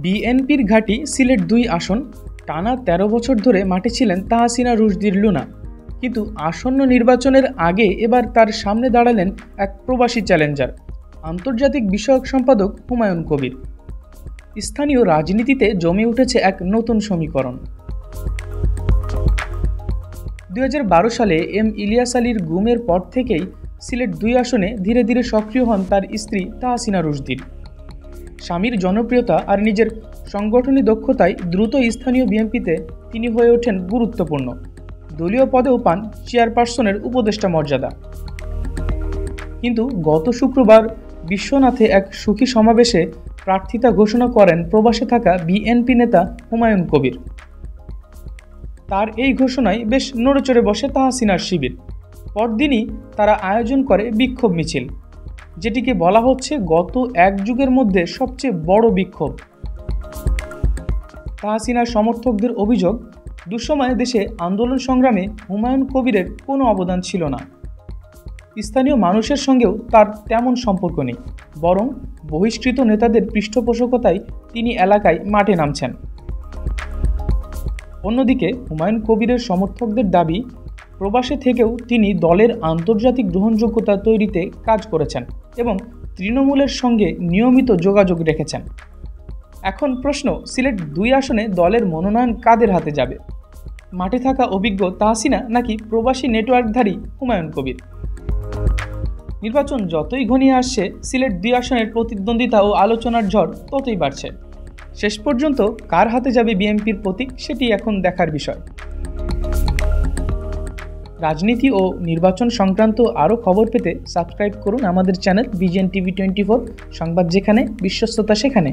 বিএনপির ঘাঁটি সিলেট-২ আসন। টানা ১৩ বছর ধরে মাঠে ছিলেন তাহসিনা রুশদীর লুনা, কিন্তু আসন্ন নির্বাচনের আগে এবার তার সামনে দাঁড়ালেন এক প্রবাসী চ্যালেঞ্জার, আন্তর্জাতিক বিষয়ক সম্পাদক হুমায়ুন কবির। স্থানীয় রাজনীতিতে জমে উঠেছে এক নতুন সমীকরণ। ২০১২ সালে এম ইলিয়াস আলীর গুমের পর থেকেই সিলেট-২ আসনে ধীরে ধীরে সক্রিয় হন তার স্ত্রী তাহসিনা রুশদীর। স্বামীর জনপ্রিয়তা আর নিজের সাংগঠনিক দক্ষতায় দ্রুত স্থানীয় বিএনপিতে তিনি হয়ে ওঠেন গুরুত্বপূর্ণ। দলীয় পদেও পান চেয়ারপারসনের উপদেষ্টা মর্যাদা। কিন্তু গত শুক্রবার বিশ্বনাথে এক সুখী সমাবেশে প্রার্থিতা ঘোষণা করেন প্রবাসে থাকা বিএনপি নেতা হুমায়ুন কবির। তার এই ঘোষণায় বেশ নড়েচড়ে বসে তাহসিনার শিবির। পরদিনই তারা আয়োজন করে বিক্ষোভ মিছিল, যেটিকে বলা হচ্ছে গত এক যুগের মধ্যে সবচেয়ে বড় বিক্ষোভ। তাহসিনার সমর্থকদের অভিযোগ, দুঃসময়ে দেশে আন্দোলন সংগ্রামে হুমায়ুন কবিরের কোনো অবদান ছিল না। স্থানীয় মানুষের সঙ্গেও তার তেমন সম্পর্ক নেই, বরং বহিষ্কৃত নেতাদের পৃষ্ঠপোষকতায় তিনি এলাকায় মাঠে নামছেন। অন্যদিকে হুমায়ুন কবিরের সমর্থকদের দাবি, প্রবাসে থেকেও তিনি দলের আন্তর্জাতিক গ্রহণযোগ্যতা তৈরিতে কাজ করেছেন এবং তৃণমূলের সঙ্গে নিয়মিত যোগাযোগ রেখেছেন। এখন প্রশ্ন, সিলেট-২ আসনে দলের মনোনয়ন কাদের হাতে যাবে? মাঠে থাকা অভিজ্ঞ তাহসিনা নাকি প্রবাসী নেটওয়ার্কধারী হুমায়ুন কবির? নির্বাচন যতই ঘনিয়ে আসছে, সিলেট-২ আসনের প্রতিদ্বন্দ্বিতা ও আলোচনার ঝড় ততই বাড়ছে। শেষ পর্যন্ত কার হাতে যাবে বিএনপির প্রতীক, সেটি এখন দেখার বিষয়। রাজনীতি ও নির্বাচন সংক্রান্ত আরও খবর পেতে সাবস্ক্রাইব করুন আমাদের চ্যানেল বিজিএন টিভি 24। সংবাদ যেখানে, বিশ্বস্ততা সেখানে।